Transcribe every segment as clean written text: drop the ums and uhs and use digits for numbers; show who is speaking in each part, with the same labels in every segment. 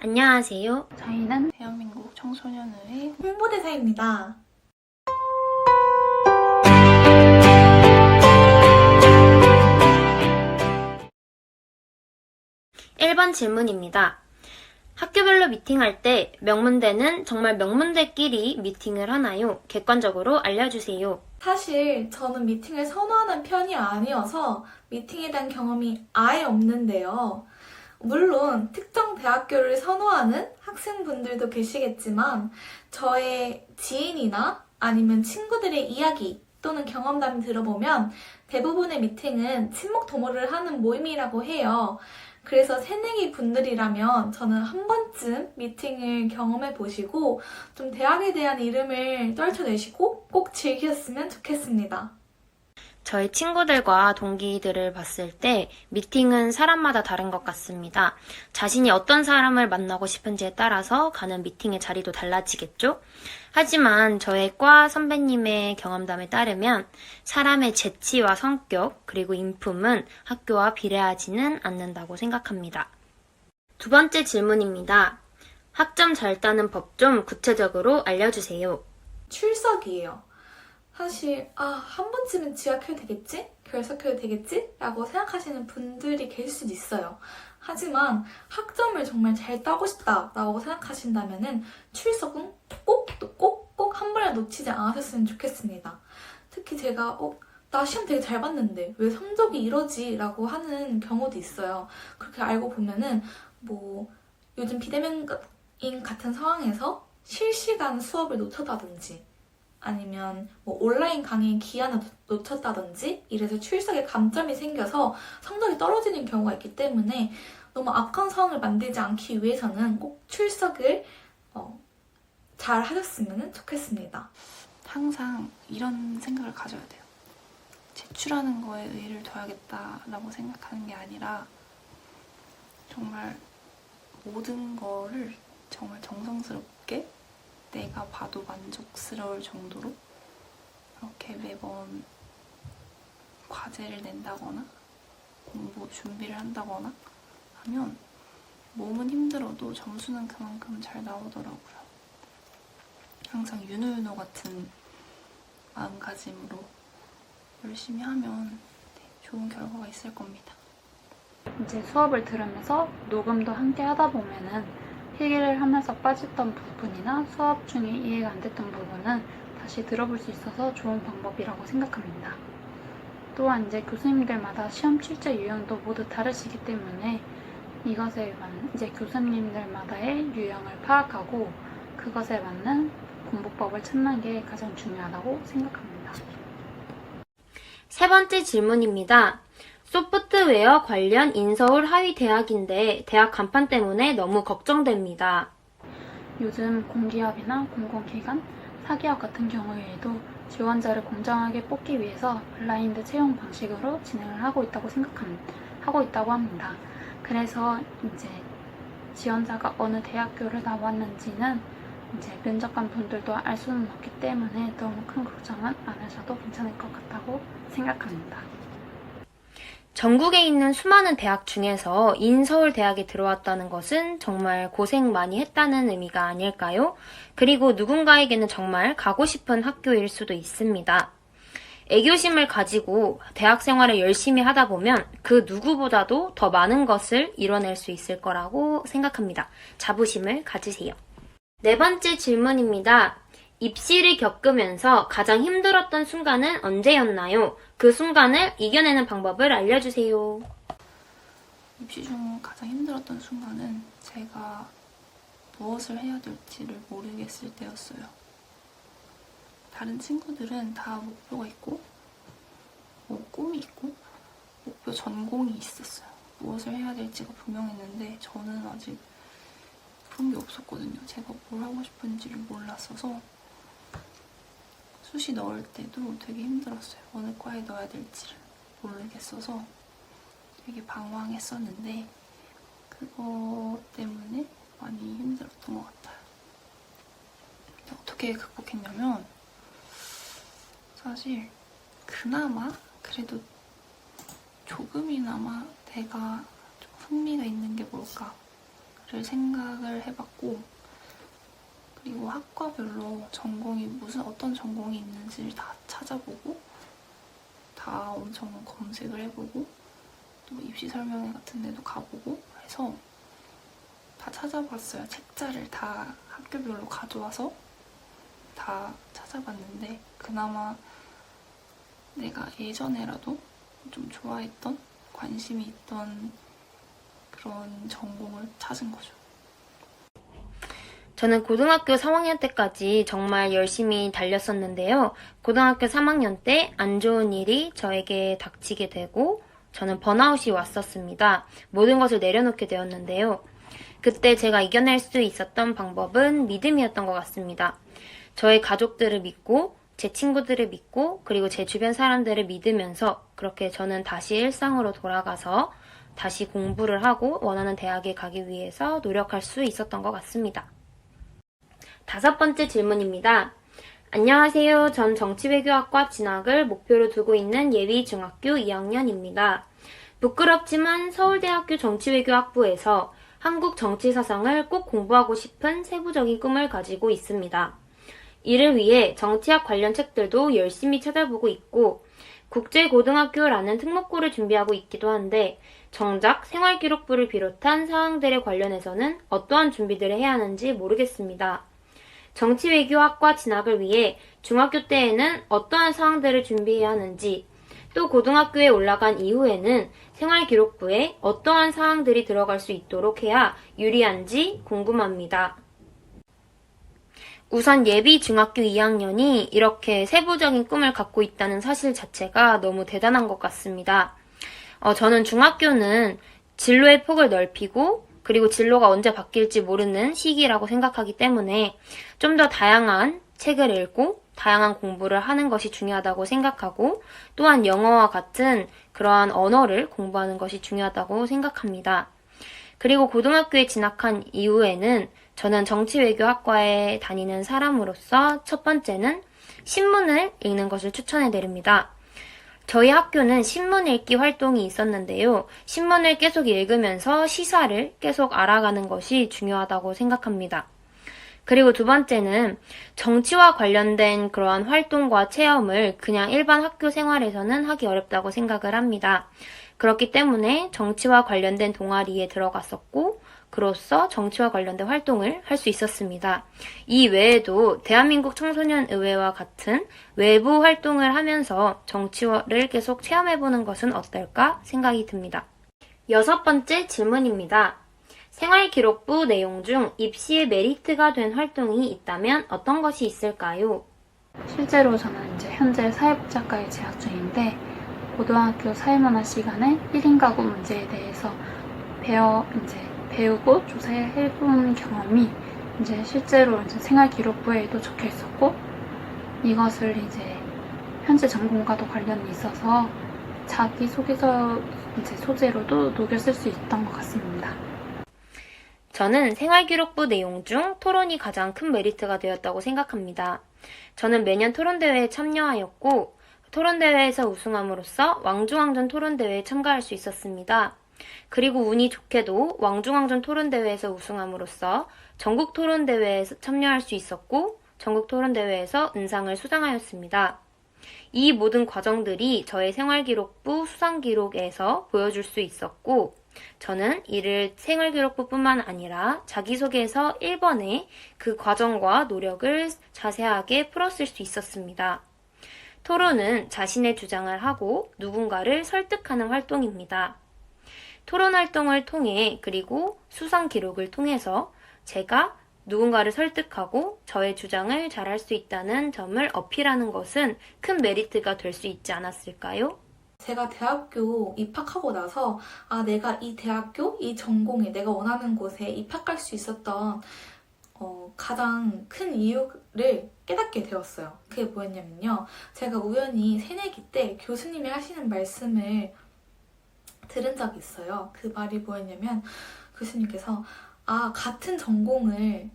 Speaker 1: 안녕하세요.
Speaker 2: 저희는 대한민국 청소년의회
Speaker 3: 홍보대사입니다.
Speaker 1: 1번 질문입니다. 학교별로 미팅할 때 명문대는 정말 명문대끼리 미팅을 하나요? 객관적으로 알려주세요.
Speaker 3: 사실 저는 미팅을 선호하는 편이 아니어서 미팅에 대한 경험이 아예 없는데요. 물론 특정 대학교를 선호하는 학생분들도 계시겠지만 저의 지인이나 아니면 친구들의 이야기 또는 경험담을 들어보면 대부분의 미팅은 친목 도모를 하는 모임이라고 해요. 그래서 새내기 분들이라면 저는 한 번쯤 미팅을 경험해 보시고 좀 대학에 대한 이름을 떨쳐내시고 꼭 즐기셨으면 좋겠습니다.
Speaker 1: 저희 친구들과 동기들을 봤을 때 미팅은 사람마다 다른 것 같습니다. 자신이 어떤 사람을 만나고 싶은지에 따라서 가는 미팅의 자리도 달라지겠죠? 하지만 저의 과 선배님의 경험담에 따르면 사람의 재치와 성격 그리고 인품은 학교와 비례하지는 않는다고 생각합니다. 두 번째 질문입니다. 학점 잘 따는 법 좀 구체적으로 알려주세요.
Speaker 3: 출석이에요. 사실 한 번쯤은 지각해도 되겠지? 결석해도 되겠지? 라고 생각하시는 분들이 계실 수도 있어요. 하지만 학점을 정말 잘 따고 싶다라고 생각하신다면 출석은 꼭 한 번에 놓치지 않으셨으면 좋겠습니다. 특히 제가 나 시험 되게 잘 봤는데 왜 성적이 이러지? 라고 하는 경우도 있어요. 그렇게 알고 보면은 요즘 비대면 같은 상황에서 실시간 수업을 놓쳤다든지 아니면 온라인 강의 기한을 놓쳤다든지 이래서 출석에 감점이 생겨서 성적이 떨어지는 경우가 있기 때문에 너무 악한 상황을 만들지 않기 위해서는 꼭 출석을 잘 하셨으면 좋겠습니다.
Speaker 2: 항상 이런 생각을 가져야 돼요. 제출하는 거에 의의를 둬야겠다라고 생각하는 게 아니라 정말 모든 거를 정말 정성스럽게 내가 봐도 만족스러울 정도로 이렇게 매번 과제를 낸다거나 공부 준비를 한다거나 하면 몸은 힘들어도 점수는 그만큼 잘 나오더라고요. 항상 유노유노 같은 마음가짐으로 열심히 하면 좋은 결과가 있을 겁니다.
Speaker 4: 이제 수업을 들으면서 녹음도 함께 하다 보면은 필기를 하면서 빠졌던 부분이나 수업 중에 이해가 안 됐던 부분은 다시 들어볼 수 있어서 좋은 방법이라고 생각합니다. 또한 이제 교수님들마다 시험 출제 유형도 모두 다르시기 때문에 이것에 맞는 이제 교수님들마다의 유형을 파악하고 그것에 맞는 공부법을 찾는 게 가장 중요하다고 생각합니다.
Speaker 1: 세 번째 질문입니다. 소프트웨어 관련 인서울 하위 대학인데 대학 간판 때문에 너무 걱정됩니다.
Speaker 4: 요즘 공기업이나 공공기관, 사기업 같은 경우에도 지원자를 공정하게 뽑기 위해서 블라인드 채용 방식으로 진행을 하고 있다고 합니다. 그래서 이제 지원자가 어느 대학교를 나왔는지는 이제 면접관 분들도 알 수는 없기 때문에 너무 큰 걱정은 안 하셔도 괜찮을 것 같다고 생각합니다.
Speaker 1: 전국에 있는 수많은 대학 중에서 인서울대학에 들어왔다는 것은 정말 고생 많이 했다는 의미가 아닐까요? 그리고 누군가에게는 정말 가고 싶은 학교일 수도 있습니다. 애교심을 가지고 대학 생활을 열심히 하다 보면 그 누구보다도 더 많은 것을 이뤄낼 수 있을 거라고 생각합니다. 자부심을 가지세요. 네 번째 질문입니다. 입시를 겪으면서 가장 힘들었던 순간은 언제였나요? 그 순간을 이겨내는 방법을 알려주세요.
Speaker 2: 입시 중 가장 힘들었던 순간은 제가 무엇을 해야 될지를 모르겠을 때였어요. 다른 친구들은 다 목표가 있고 꿈이 있고 목표 전공이 있었어요. 무엇을 해야 될지가 분명했는데 저는 아직 그런 게 없었거든요. 제가 뭘 하고 싶은지를 몰랐어서 수시 넣을 때도 되게 힘들었어요. 어느 과에 넣어야 될지를 모르겠어서 되게 방황했었는데 그거 때문에 많이 힘들었던 것 같아요. 어떻게 극복했냐면 사실 그나마 그래도 조금이나마 내가 좀 흥미가 있는 게 뭘까 생각을 해봤고, 그리고 학과별로 전공이 어떤 전공이 있는지를 다 찾아보고 다 엄청 검색을 해보고 또 입시 설명회 같은 데도 가보고 해서 다 찾아봤어요. 책자를 다 학교별로 가져와서 다 찾아봤는데 그나마 내가 예전에라도 좀 좋아했던, 관심이 있던 그런 전공을 찾은 거죠.
Speaker 1: 저는 고등학교 3학년 때까지 정말 열심히 달렸었는데요. 고등학교 3학년 때 안 좋은 일이 저에게 닥치게 되고 저는 번아웃이 왔었습니다. 모든 것을 내려놓게 되었는데요. 그때 제가 이겨낼 수 있었던 방법은 믿음이었던 것 같습니다. 저의 가족들을 믿고 제 친구들을 믿고 그리고 제 주변 사람들을 믿으면서 그렇게 저는 다시 일상으로 돌아가서 다시 공부를 하고 원하는 대학에 가기 위해서 노력할 수 있었던 것 같습니다. 5번째 질문입니다. 안녕하세요. 전 정치외교학과 진학을 목표로 두고 있는 예비 중학교 2학년입니다. 부끄럽지만 서울대학교 정치외교학부에서 한국 정치사상을 꼭 공부하고 싶은 세부적인 꿈을 가지고 있습니다. 이를 위해 정치학 관련 책들도 열심히 찾아보고 있고 국제고등학교라는 특목고를 준비하고 있기도 한데 정작 생활기록부를 비롯한 사항들에 관련해서는 어떠한 준비들을 해야 하는지 모르겠습니다. 정치외교학과 진학을 위해 중학교 때에는 어떠한 사항들을 준비해야 하는지, 또 고등학교에 올라간 이후에는 생활기록부에 어떠한 사항들이 들어갈 수 있도록 해야 유리한지 궁금합니다. 우선 예비 중학교 2학년이 이렇게 세부적인 꿈을 갖고 있다는 사실 자체가 너무 대단한 것 같습니다. 저는 중학교는 진로의 폭을 넓히고 그리고 진로가 언제 바뀔지 모르는 시기라고 생각하기 때문에 좀 더 다양한 책을 읽고 다양한 공부를 하는 것이 중요하다고 생각하고 또한 영어와 같은 그러한 언어를 공부하는 것이 중요하다고 생각합니다. 그리고 고등학교에 진학한 이후에는 저는 정치외교학과에 다니는 사람으로서 첫 번째는 신문을 읽는 것을 추천해 드립니다. 저희 학교는 신문 읽기 활동이 있었는데요. 신문을 계속 읽으면서 시사를 계속 알아가는 것이 중요하다고 생각합니다. 그리고 두 번째는 정치와 관련된 그러한 활동과 체험을 그냥 일반 학교 생활에서는 하기 어렵다고 생각을 합니다. 그렇기 때문에 정치와 관련된 동아리에 들어갔었고 그로써 정치와 관련된 활동을 할 수 있었습니다. 이 외에도 대한민국 청소년의회와 같은 외부 활동을 하면서 정치를 계속 체험해보는 것은 어떨까 생각이 듭니다. 6번째 질문입니다. 생활기록부 내용 중 입시에 메리트가 된 활동이 있다면 어떤 것이 있을까요?
Speaker 4: 실제로 저는 이제 현재 사회복지학과에 재학 중인데 고등학교 사회문화 시간에 1인 가구 문제에 대해서 배우고 조사해본 경험이 이제 실제로 이제 생활기록부에도 적혀 있었고 이것을 이제 현재 전공과도 관련이 있어서 자기소개서 이제 소재로도 녹여 쓸 수 있던 것 같습니다.
Speaker 1: 저는 생활기록부 내용 중 토론이 가장 큰 메리트가 되었다고 생각합니다. 저는 매년 토론대회에 참여하였고 토론대회에서 우승함으로써 왕중왕전 토론대회에 참가할 수 있었습니다. 그리고 운이 좋게도 왕중왕전 토론대회에서 우승함으로써 전국 토론대회에 참여할 수 있었고 전국 토론대회에서 은상을 수상하였습니다. 이 모든 과정들이 저의 생활기록부 수상기록에서 보여줄 수 있었고 저는 이를 생활기록부뿐만 아니라 자기소개서 1번에 그 과정과 노력을 자세하게 풀었을 수 있었습니다. 토론은 자신의 주장을 하고 누군가를 설득하는 활동입니다. 토론 활동을 통해 그리고 수상 기록을 통해서 제가 누군가를 설득하고 저의 주장을 잘할 수 있다는 점을 어필하는 것은 큰 메리트가 될 수 있지 않았을까요?
Speaker 3: 제가 대학교 입학하고 나서 내가 이 대학교, 이 전공에 내가 원하는 곳에 입학할 수 있었던 가장 큰 이유를 깨닫게 되었어요. 그게 뭐였냐면요. 제가 우연히 새내기 때 교수님이 하시는 말씀을 들은 적이 있어요. 그 말이 뭐였냐면 교수님께서 같은 전공을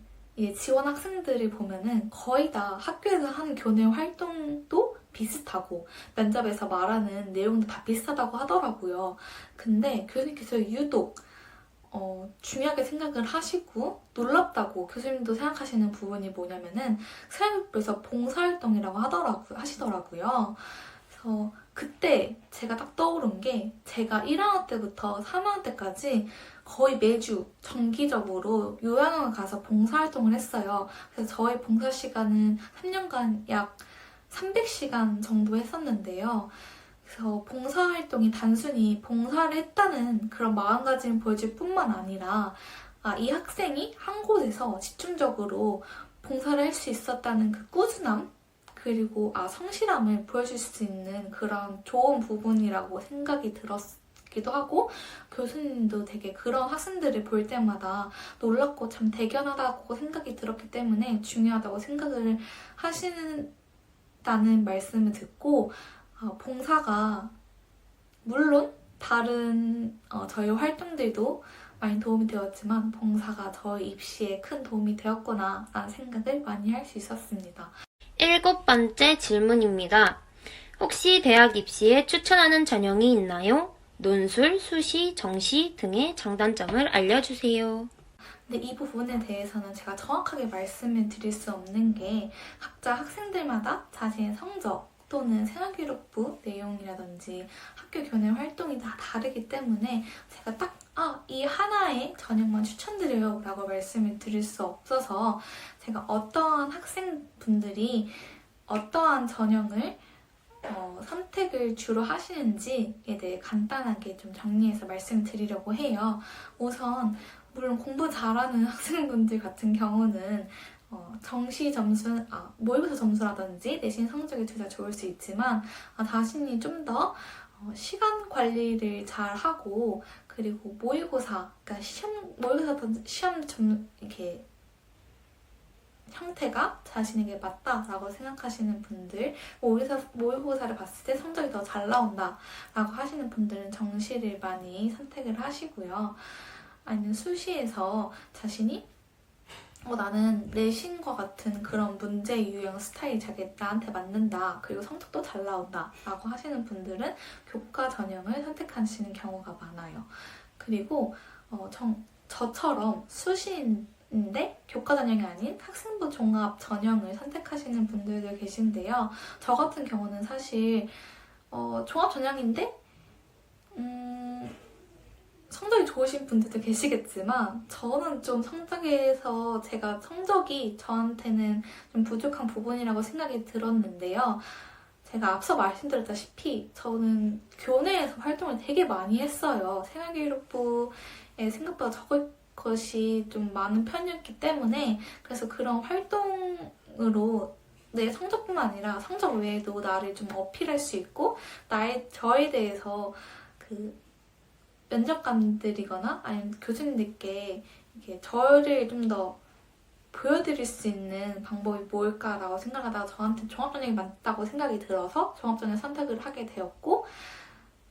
Speaker 3: 지원 학생들을 보면은 거의 다 학교에서 하는 교내 활동도 비슷하고 면접에서 말하는 내용도 다 비슷하다고 하더라고요. 근데 교수님께서 유독 중요하게 생각을 하시고 놀랍다고 교수님도 생각하시는 부분이 뭐냐면은 사회복지에서 봉사활동이라고 하시더라고요. 그래서 그때 제가 딱 떠오른 게 제가 1학년 때부터 3학년 때까지 거의 매주 정기적으로 요양원에 가서 봉사활동을 했어요. 그래서 저희 봉사 시간은 3년간 약 300시간 정도 했었는데요. 그래서 봉사활동이 단순히 봉사를 했다는 그런 마음가짐을 보여줄 뿐만 아니라 이 학생이 한 곳에서 집중적으로 봉사를 할 수 있었다는 그 꾸준함 그리고 성실함을 보여줄 수 있는 그런 좋은 부분이라고 생각이 들었기도 하고 교수님도 되게 그런 학생들을 볼 때마다 놀랍고 참 대견하다고 생각이 들었기 때문에 중요하다고 생각을 하시는 말씀을 듣고 봉사가 물론 다른 저희 활동들도 많이 도움이 되었지만 봉사가 저희 입시에 큰 도움이 되었구나 라는 생각을 많이 할 수 있었습니다.
Speaker 1: 7번째 질문입니다. 혹시 대학 입시에 추천하는 전형이 있나요? 논술, 수시, 정시 등의 장단점을 알려주세요.
Speaker 3: 근데 이 부분에 대해서는 제가 정확하게 말씀을 드릴 수 없는 게 각자 학생들마다 자신의 성적 또는 생활기록부 내용이라든지 학교 교내 활동이 다 다르기 때문에 제가 딱 이 하나의 전형만 추천드려요 라고 말씀을 드릴 수 없어서 제가 어떠한 학생분들이 어떠한 전형을 선택을 주로 하시는지에 대해 간단하게 좀 정리해서 말씀드리려고 해요. 우선 물론 공부 잘하는 학생분들 같은 경우는 정시 점수, 모의고사 점수라든지 내신 성적이 둘 다 좋을 수 있지만 자신이 좀 더 시간 관리를 잘 하고 그리고 모의고사, 그러니까 시험 이렇게 형태가 자신에게 맞다라고 생각하시는 분들, 모의고사를 봤을 때 성적이 더 잘 나온다라고 하시는 분들은 정시를 많이 선택을 하시고요. 아니면 수시에서 자신이 나는 내신과 같은 그런 문제 유형 스타일이 나한테 맞는다. 그리고 성적도 잘 나온다. 라고 하시는 분들은 교과 전형을 선택하시는 경우가 많아요. 그리고 저처럼 수시인데 교과 전형이 아닌 학생부 종합 전형을 선택하시는 분들도 계신데요. 저 같은 경우는 사실 종합 전형인데 성적이 좋으신 분들도 계시겠지만 저는 좀 제가 성적이 저한테는 좀 부족한 부분이라고 생각이 들었는데요. 제가 앞서 말씀드렸다시피 저는 교내에서 활동을 되게 많이 했어요. 생활기록부에 생각보다 적을 것이 좀 많은 편이었기 때문에 그래서 그런 활동으로 내 성적뿐만 아니라 성적 외에도 나를 좀 어필할 수 있고 저에 대해서 면접관들이거나 아니면 교수님들께 이렇게 저를 좀 더 보여드릴 수 있는 방법이 뭘까라고 생각하다가 저한테 종합전형이 맞다고 생각이 들어서 종합전형 선택을 하게 되었고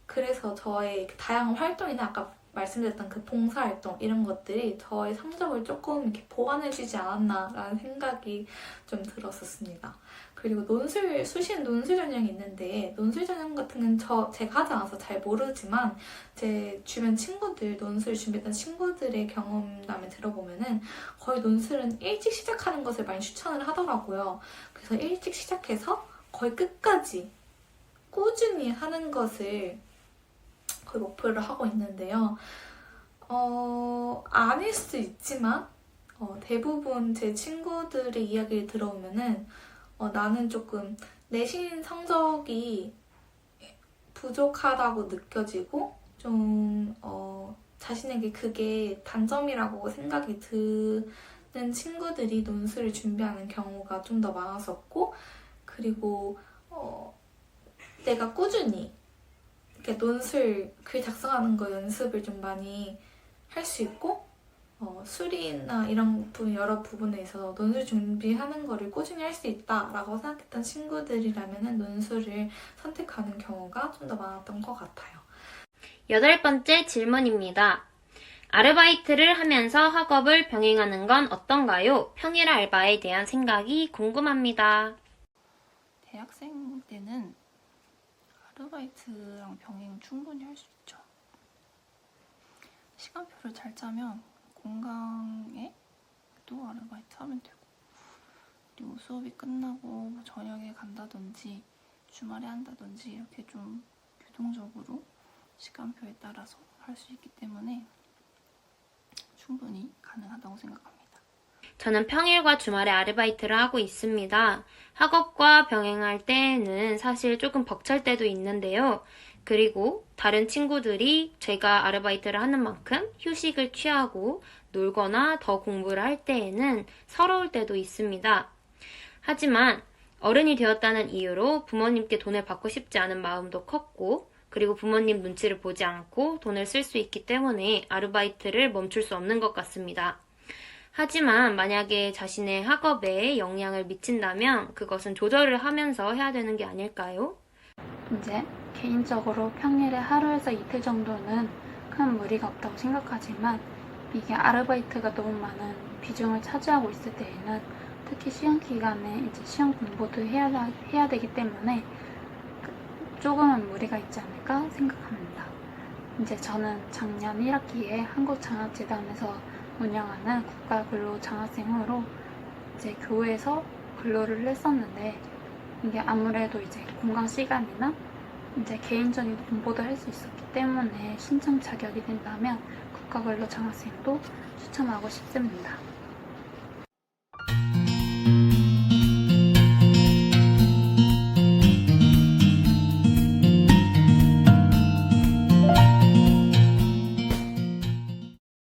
Speaker 3: 그래서 저의 다양한 활동이나 아까 말씀드렸던 그 봉사활동 이런 것들이 저의 성적을 조금 이렇게 보완해주지 않았나라는 생각이 좀 들었었습니다. 그리고 수시는 논술 전형이 있는데 논술 전형 같은 건 제가 하지 않아서 잘 모르지만 제 주변 친구들, 논술 준비했던 친구들의 경험담을 들어보면은 거의 논술은 일찍 시작하는 것을 많이 추천을 하더라고요. 그래서 일찍 시작해서 거의 끝까지 꾸준히 하는 것을 거의 목표를 하고 있는데요. 아닐 수도 있지만 대부분 제 친구들의 이야기를 들어보면은 나는 조금 내신 성적이 부족하다고 느껴지고 좀 자신에게 그게 단점이라고 생각이 드는 친구들이 논술을 준비하는 경우가 좀 더 많았었고 그리고 내가 꾸준히 이렇게 논술 글 작성하는 거 연습을 좀 많이 할 수 있고 수리나 이런 여러 부분에 있어서 논술 준비하는 거를 꾸준히 할 수 있다라고 생각했던 친구들이라면 논술을 선택하는 경우가 좀 더 많았던 것 같아요.
Speaker 1: 8번째 질문입니다. 아르바이트를 하면서 학업을 병행하는 건 어떤가요? 평일 알바에 대한 생각이 궁금합니다.
Speaker 2: 대학생 때는 아르바이트랑 병행 충분히 할 수 있죠. 시간표를 잘 짜면 공강에 또 아르바이트 하면 되고, 그리고 수업이 끝나고 뭐 저녁에 간다든지 주말에 한다든지 이렇게 좀 유동적으로 시간표에 따라서 할 수 있기 때문에 충분히 가능하다고 생각합니다.
Speaker 1: 저는 평일과 주말에 아르바이트를 하고 있습니다. 학업과 병행할 때에는 사실 조금 벅찰 때도 있는데요. 그리고 다른 친구들이 제가 아르바이트를 하는 만큼 휴식을 취하고 놀거나 더 공부를 할 때에는 서러울 때도 있습니다. 하지만 어른이 되었다는 이유로 부모님께 돈을 받고 싶지 않은 마음도 컸고, 그리고 부모님 눈치를 보지 않고 돈을 쓸 수 있기 때문에 아르바이트를 멈출 수 없는 것 같습니다. 하지만 만약에 자신의 학업에 영향을 미친다면 그것은 조절을 하면서 해야 되는 게 아닐까요?
Speaker 4: 이제 개인적으로 평일에 하루에서 이틀 정도는 큰 무리가 없다고 생각하지만 이게 아르바이트가 너무 많은 비중을 차지하고 있을 때에는 특히 시험 기간에 이제 시험 공부도 해야 되기 때문에 조금은 무리가 있지 않을까 생각합니다. 이제 저는 작년 1학기에 한국장학재단에서 운영하는 국가근로장학생으로 이제 교회에서 근로를 했었는데, 이게 아무래도 이제 공강 시간이나 이제 개인적인 공부도 할 수 있었기 때문에 신청 자격이 된다면 국가근로장학생도 추천하고 싶습니다.